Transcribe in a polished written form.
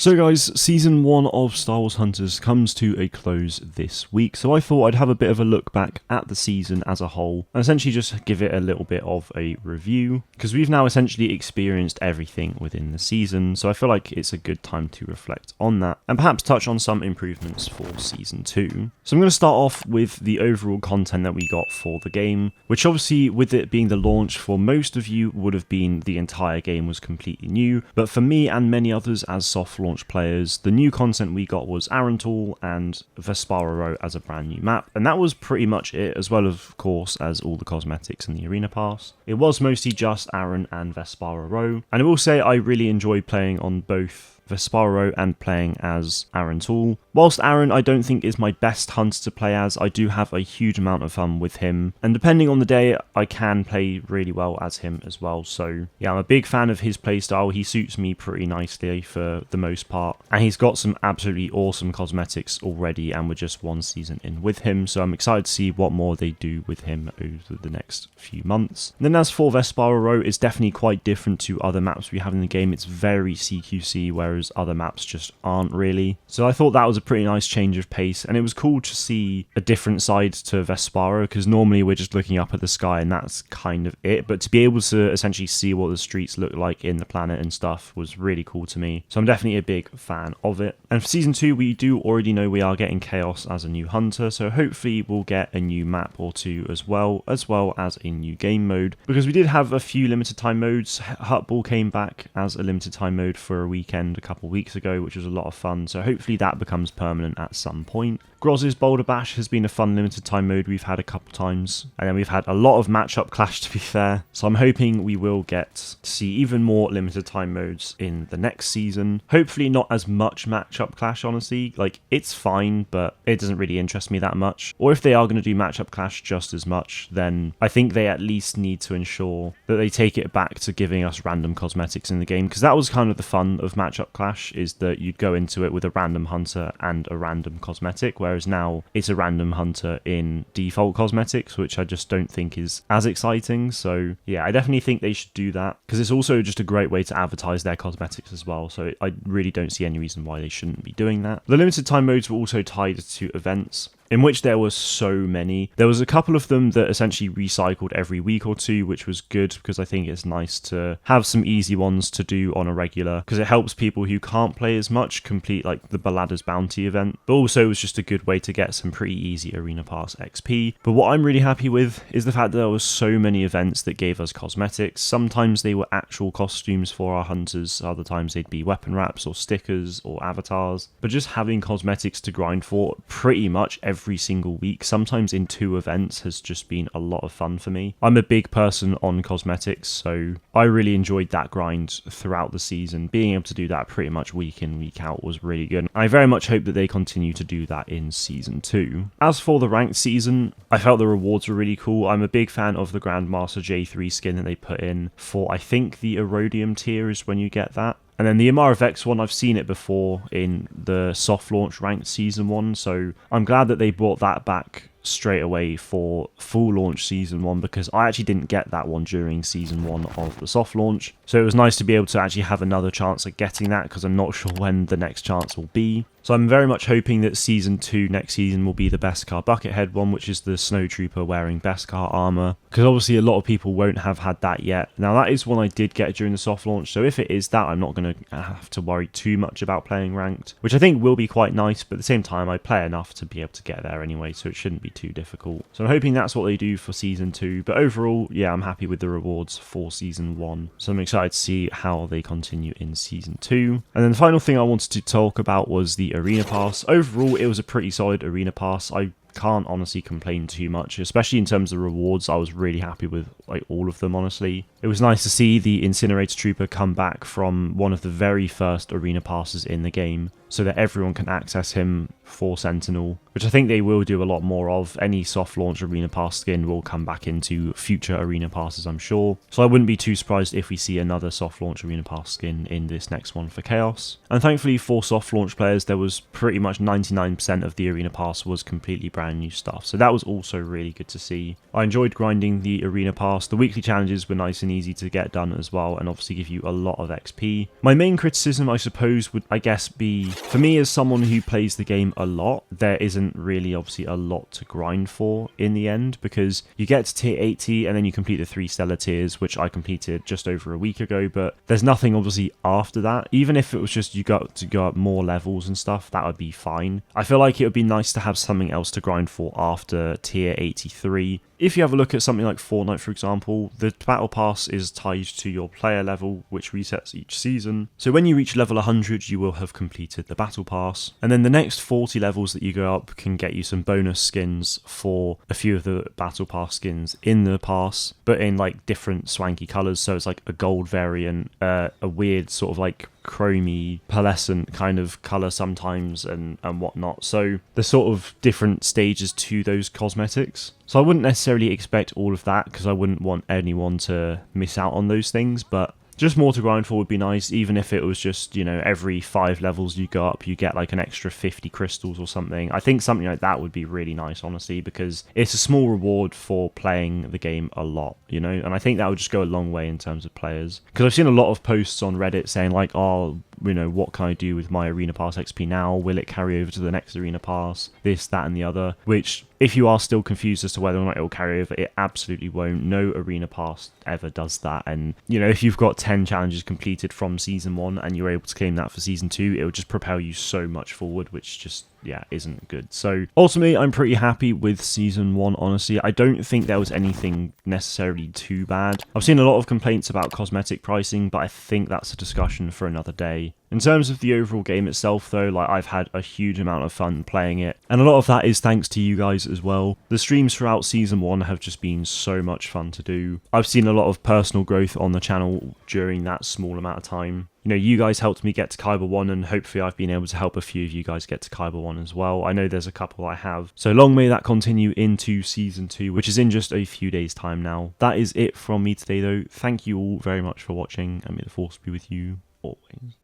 So guys, Season 1 of Star Wars Hunters comes to a close this week, so I thought I'd have a bit of a look back at the season as a whole, and essentially just give it a little bit of a review, because we've now essentially experienced everything within the season, so I feel like it's a good time to reflect on that, and perhaps touch on some improvements for Season 2. So I'm going to start off with the overall content that we got for the game, which obviously, with it being the launch for most of you, would have been the entire game was completely new, but for me and many others as soft launch players, the new content we got was Arantal and Vespara Row as a brand new map, and that was pretty much it, as well of course as all the cosmetics in the arena pass. It was mostly just Aren and Vespara Row, and I will say I really enjoyed playing on both Vespara Row and playing as Arantal. Whilst Aren I don't think is my best hunter to play as, I do have a huge amount of fun with him, and depending on the day I can play really well as him as well, so yeah, I'm a big fan of his playstyle. He suits me pretty nicely for the most part, and he's got some absolutely awesome cosmetics already, and we're just one season in with him, so I'm excited to see what more they do with him over the next few months. And then as for Vespara Row, it's definitely quite different to other maps we have in the game. It's very CQC, whereas other maps just aren't really. So I thought that was a pretty nice change of pace, and it was cool to see a different side to Vespara, because normally we're just looking up at the sky and that's kind of it, but to be able to essentially see what the streets look like in the planet and stuff was really cool to me. So I'm definitely a big fan of it. And for Season 2 we do already know we are getting Chaos as a new hunter, so hopefully we'll get a new map or two as well as a new game mode, because we did have a few limited time modes. Hutball came back as a limited time mode for a weekend a couple weeks ago, which was a lot of fun, so hopefully that becomes permanent at some point. Groz's Boulder Bash has been a fun limited time mode we've had a couple times, and then we've had a lot of matchup clash to be fair, so I'm hoping we will get to see even more limited time modes in the next season. Hopefully not as much matchup clash, honestly, like it's fine but it doesn't really interest me that much, or if they are going to do matchup clash just as much, then I think they at least need to ensure that they take it back to giving us random cosmetics in the game, because that was kind of the fun of matchup clash, is that you'd go into it with a random hunter and a random cosmetic, whereas now it's a random hunter in default cosmetics, which I just don't think is as exciting. So yeah, I definitely think they should do that, because it's also just a great way to advertise their cosmetics as well, so I really don't see any reason why they shouldn't be doing that. The limited time modes were also tied to events, in which there were so many. There was a couple of them that essentially recycled every week or two, which was good, because I think it's nice to have some easy ones to do on a regular, because it helps people who can't play as much complete like the Balada's Bounty event, but also it was just a good way to get some pretty easy Arena Pass XP. But what I'm really happy with is the fact that there were so many events that gave us cosmetics. Sometimes they were actual costumes for our hunters, other times they'd be weapon wraps or stickers or avatars, but just having cosmetics to grind for pretty much every single week, sometimes in 2 events, has just been a lot of fun for me. I'm a big person on cosmetics, so I really enjoyed that grind throughout the season. Being able to do that pretty much week in, week out was really good. I very much hope that they continue to do that in Season 2. As for the ranked season, I felt the rewards were really cool. I'm a big fan of the Grandmaster J3 skin that they put in for, I think the Erodium tier is when you get that. And then the Amara Vex one, I've seen it before in the soft launch ranked Season 1, so I'm glad that they brought that back straight away for full launch Season 1, because I actually didn't get that one during Season 1 of the soft launch, so it was nice to be able to actually have another chance at getting that, because I'm not sure when the next chance will be. So I'm very much hoping that Season 2 next season will be the Beskar Buckethead one, which is the Snowtrooper wearing Beskar armor, because obviously a lot of people won't have had that yet. Now that is one I did get during the soft launch, so if it is that, I'm not going to have to worry too much about playing ranked, which I think will be quite nice, but at the same time I play enough to be able to get there anyway, so it shouldn't be too difficult. So I'm hoping that's what they do for Season 2, but overall, yeah, I'm happy with the rewards for Season 1, so I'm excited to see how they continue in Season 2. And then the final thing I wanted to talk about was the Arena Pass. Overall, it was a pretty solid Arena Pass. I can't honestly complain too much, especially in terms of rewards. I was really happy with like all of them, honestly. It was nice to see the Incinerator Trooper come back from one of the very first Arena Passes in the game, so that everyone can access him for Sentinel, which I think they will do a lot more of. Any soft launch Arena Pass skin will come back into future Arena Passes, I'm sure. So I wouldn't be too surprised if we see another soft launch Arena Pass skin in this next one for Chaos. And thankfully for soft launch players, there was pretty much 99% of the Arena Pass was completely brand brand new stuff. So that was also really good to see. I enjoyed grinding the arena pass. The weekly challenges were nice and easy to get done as well, and obviously give you a lot of XP. My main criticism, I suppose, would, I guess, be for me as someone who plays the game a lot, there isn't really obviously a lot to grind for in the end, because you get to tier 80 and then you complete the 3 stellar tiers, which I completed just over a week ago, but there's nothing obviously after that. Even if it was just you got to go up more levels and stuff, that would be fine. I feel like it would be nice to have something else to grind for after tier 83. If you have a look at something like Fortnite, for example, the Battle Pass is tied to your player level, which resets each season. So when you reach level 100, you will have completed the Battle Pass. And then the next 40 levels that you go up can get you some bonus skins for a few of the Battle Pass skins in the pass, but in like different swanky colours. So it's like a gold variant, a weird sort of like chromy, pearlescent kind of colour sometimes and whatnot. So there's sort of different stages to those cosmetics. So I wouldn't necessarily expect all of that because I wouldn't want anyone to miss out on those things, but just more to grind for would be nice, even if it was just, you know, every 5 levels you go up, you get like an extra 50 crystals or something. I think something like that would be really nice, honestly, because it's a small reward for playing the game a lot, you know, and I think that would just go a long way in terms of players. Because I've seen a lot of posts on Reddit saying like, oh, you know, what can I do with my Arena Pass XP now? Will it carry over to the next Arena Pass? This, that, and the other, which if you are still confused as to whether or not it will carry over, it absolutely won't. No Arena Pass ever does that. And, you know, if you've got 10 challenges completed from Season 1 and you're able to claim that for Season 2, it will just propel you so much forward, which just, yeah, isn't good. So, ultimately, I'm pretty happy with Season 1, honestly. I don't think there was anything necessarily too bad. I've seen a lot of complaints about cosmetic pricing, but I think that's a discussion for another day. In terms of the overall game itself, though, like I've had a huge amount of fun playing it, and a lot of that is thanks to you guys as well. The streams throughout Season 1 have just been so much fun to do. I've seen a lot of personal growth on the channel during that small amount of time. You know, you guys helped me get to Kyber 1, and hopefully I've been able to help a few of you guys get to Kyber 1 as well. I know there's a couple I have. So long may that continue into Season 2, which is in just a few days' time now. That is it from me today, though. Thank you all very much for watching, and may the force be with you always.